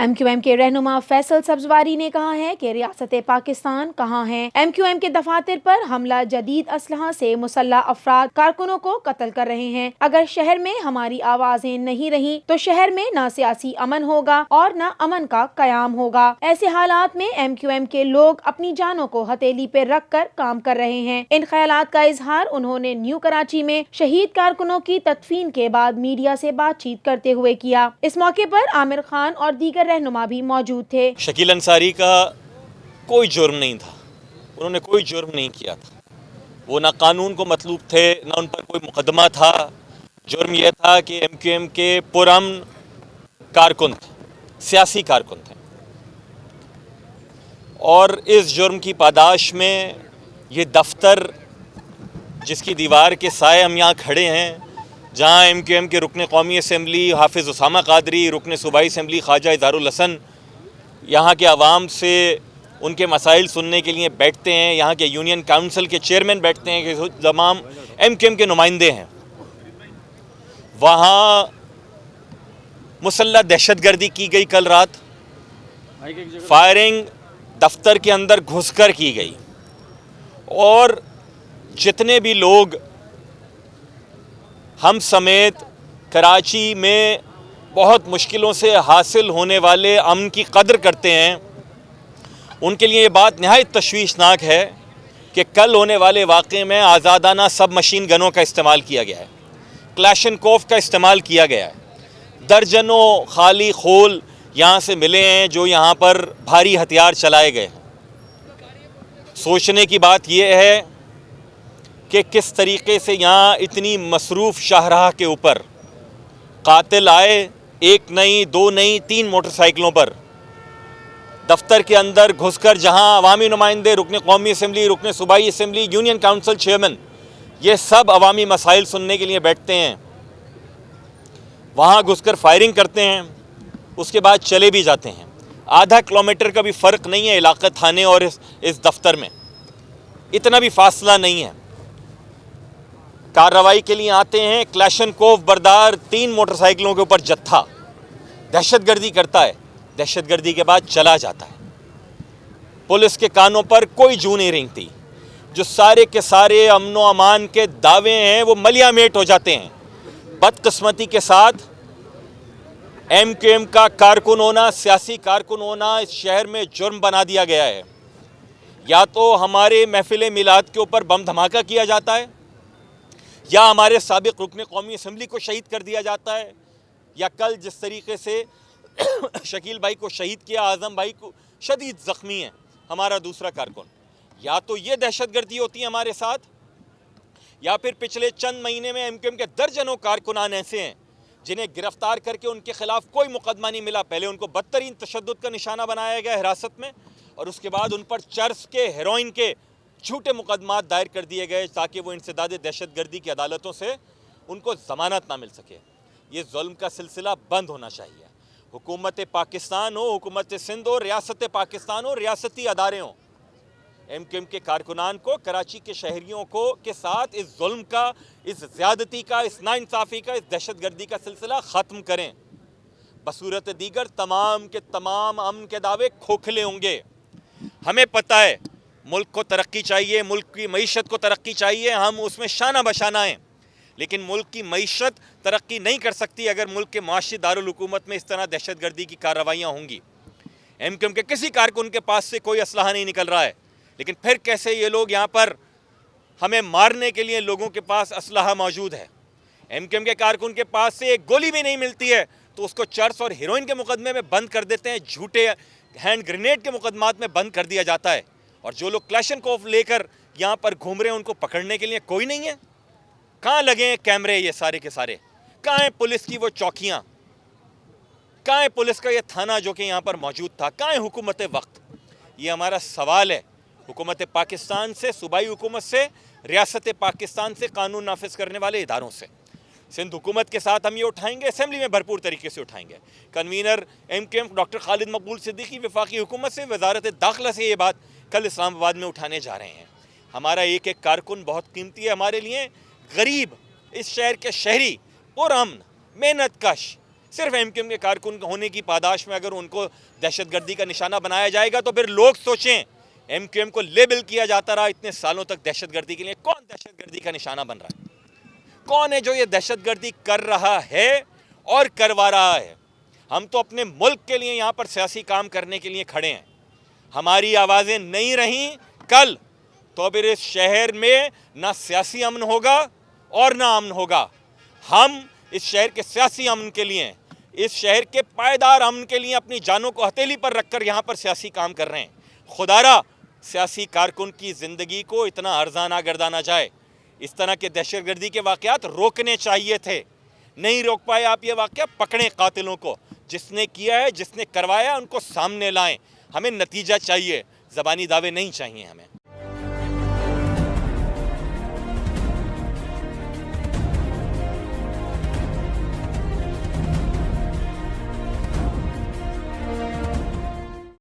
MQM के रहनुमा फैसल सब्जवारी ने कहा है कि रियासत पाकिस्तान कहाँ है। MQM के दफातर पर हमला जदीद असलहा से मुसल्लह अफराद कारकुनों को कत्ल कर रहे हैं। अगर शहर में हमारी आवाजें नहीं रही तो शहर में न सियासी अमन होगा और न अमन का कयाम होगा। ऐसे हालात में MQM के लोग अपनी जानों को हथेली पे रख कर काम कर रहे हैं। इन ख्यालात का इजहार उन्होंने न्यू कराची में शहीद कारकुनों की तदफीन के बाद मीडिया से बातचीत करते हुए किया। इस मौके पर आमिर खान और दीगर रहनुमा भी मौजूद थे। शकील अंसारी का कोई जुर्म नहीं था, उन्होंने कोई जुर्म नहीं किया था। वो ना कानून को मतलूब थे, ना उन पर कोई मुकदमा था। जुर्म यह था कि MQM के पुरअमन कारकुन थे, सियासी कारकुन थे, और इस जुर्म की पादाश में ये दफ्तर जिसकी दीवार के साए हम यहाँ खड़े हैं, जहाँ MQM के रुकन कौमी असम्बली हाफिज़ उसामा कादरी, रुकन सूबाई असम्बली ख्वाजा इज़हारुल हसन यहाँ के आवाम से उनके मसाइल सुनने के लिए बैठते हैं। यहाँ के यूनियन काउंसिल के चेयरमैन बैठते हैं कि तमाम MQM के नुमाइंदे हैं। वहाँ मुसल्लह दहशतगर्दी की गई। कल रात फायरिंग दफ्तर के अंदर घुसकर की गई और जितने भी लोग हम समेत कराची में बहुत मुश्किलों से हासिल होने वाले अमन की कदर करते हैं, उनके लिए ये बात नहायत तशवीशनाक है कि कल होने वाले वाक़े में आज़ादाना सब मशीन गनों का इस्तेमाल किया गया है, क्लैशनकोफ का इस्तेमाल किया गया है। दर्जनों खाली खोल यहाँ से मिले हैं जो यहाँ पर भारी हथियार चलाए गए हैं। सोचने की बात यह है कि किस तरीके से यहाँ इतनी मसरूफ़ शाहराह के ऊपर कातिल आए, एक नहीं, दो नहीं, 3 मोटरसाइकिलों पर दफ्तर के अंदर घुसकर, जहाँ अवामी नुमाइंदे, रुकन कौमी असम्बली, रुकन सूबाई असम्बली, यूनियन काउंसिल चेयरमैन, ये सब अवामी मसाइल सुनने के लिए बैठते हैं, वहाँ घुसकर फायरिंग करते हैं, उसके बाद चले भी जाते हैं। आधा किलोमीटर का भी फ़र्क नहीं है इलाक़ा थाने और इस दफ्तर में, इतना भी फासला नहीं है। कार्रवाई के लिए आते हैं, क्लैशनकोफ बरदार 3 मोटरसाइकिलों के ऊपर जत्था दहशतगर्दी करता है, दहशतगर्दी के बाद चला जाता है। पुलिस के कानों पर कोई जू नहीं रेंगती। जो सारे के सारे अमन व अमान के दावे हैं वो मलियामेट हो जाते हैं। बदकिस्मती के साथ MQM का कारकुन होना, सियासी कारकुन होना इस शहर में जुर्म बना दिया गया है। या तो हमारे महफिल मिलाद के ऊपर बम धमाका किया जाता है, या हमारे साबिक रुकन कौमी असम्बली को शहीद कर दिया जाता है, या कल जिस तरीके से शकील भाई को शहीद किया, आज़म भाई को शदीद ज़ख्मी है हमारा दूसरा कारकुन, या तो ये दहशतगर्दी होती है हमारे साथ, या फिर पिछले चंद महीने में MQM के दर्जनों कारकुनान ऐसे हैं जिन्हें गिरफ्तार करके उनके खिलाफ कोई मुकदमा नहीं मिला। पहले उनको बदतरीन तशद्दुद का निशाना बनाया गया हिरासत में, और उसके बाद उन पर चर्स के, हेरोइन के झूठे मुकदमात दायर कर दिए गए ताकि वो इंसदाद दहशतगर्दी की अदालतों से उनको ज़मानत ना मिल सके। ये जुल्म का सिलसिला बंद होना चाहिए। हुकूमत पाकिस्तान हो, हुकूमत सिंध हो, रियासत पाकिस्तान हो, रियासती अदारे हों, MQM के कारकुनान को, कराची के शहरियों को के साथ इस जुल्म का, इस ज़्यादती का, इस नाइंसाफ़ी का, इस दहशतगर्दी का सिलसिला ख़त्म करें। बसूरत दीगर तमाम के तमाम अमन के दावे खोखले होंगे। हमें पता है मुल्क को तरक्की चाहिए, मुल्क की मईशत को तरक्की चाहिए, हम उसमें शाना बशाना हैं, लेकिन मुल्क की मईशत तरक्की नहीं कर सकती अगर मुल्क के माशी दारुल हुकूमत में इस तरह दहशतगर्दी की कार्रवाइयाँ होंगी। MQM के किसी कारकुन के पास से कोई असलहा नहीं निकल रहा है, लेकिन फिर कैसे ये लोग यहाँ पर हमें मारने के लिए लोगों के पास असलहा मौजूद है। MQM के कारकुन के पास से एक गोली भी नहीं मिलती है तो उसको चर्स और हीरोइन के मुकदमे में बंद कर देते हैं, झूठे हैंड ग्रेनेड के मुकदमात में बंद कर दिया जाता है, और जो लोग क्लैशनकोफ लेकर यहाँ पर घूम रहे हैं उनको पकड़ने के लिए कोई नहीं है। कहाँ लगे हैं कैमरे ये सारे के सारे? कहाँ है पुलिस की वो चौकियाँ? कहाँ है पुलिस का ये थाना जो कि यहाँ पर मौजूद था? कहाँ है हुकूमत वक्त? ये हमारा सवाल है हुकूमत पाकिस्तान से, सूबाई हुकूमत से, रियासत पाकिस्तान से, कानून नाफिज करने वाले इदारों से। सिंध हुकूमत के साथ हम ये उठाएंगे, असम्बली में भरपूर तरीके से उठाएंगे। कन्वीनर MQM डॉक्टर खालिद मकबूल सिद्दीकी वफाकी हुकूमत से, वजारत दाखिला से ये बात कल इस्लामाबाद में उठाने जा रहे हैं। हमारा एक एक कारकुन बहुत कीमती है हमारे लिए। गरीब इस शहर के शहरी पुरअमन, मेहनत कश, सिर्फ एमक्यूएम के कारकुन होने की पादाश में अगर उनको दहशतगर्दी का निशाना बनाया जाएगा तो फिर लोग सोचें, एमक्यूएम को लेबल किया जाता रहा इतने सालों तक दहशतगर्दी के लिए, कौन दहशतगर्दी का निशाना बन रहा है? कौन है जो ये दहशतगर्दी कर रहा है और करवा रहा है? हम तो अपने मुल्क के लिए यहाँ पर सियासी काम करने के लिए खड़े हैं। हमारी आवाज़ें नहीं रहीं कल तो फिर इस शहर में ना सियासी अमन होगा और ना अमन होगा। हम इस शहर के सियासी अमन के लिए, इस शहर के पायदार अमन के लिए अपनी जानों को हथेली पर रखकर यहाँ पर सियासी काम कर रहे हैं। खुदारा सियासी कारकुन की ज़िंदगी को इतना अर्जा ना गर्दाना जाए। इस तरह के दहशतगर्दी के वाक़यात रोकने चाहिए थे, नहीं रोक पाए आप ये वाक़या। पकड़ें कातिलों को, जिसने किया है, जिसने करवाया, उनको सामने लाएं। हमें नतीजा चाहिए, ज़बानी दावे नहीं चाहिए हमें।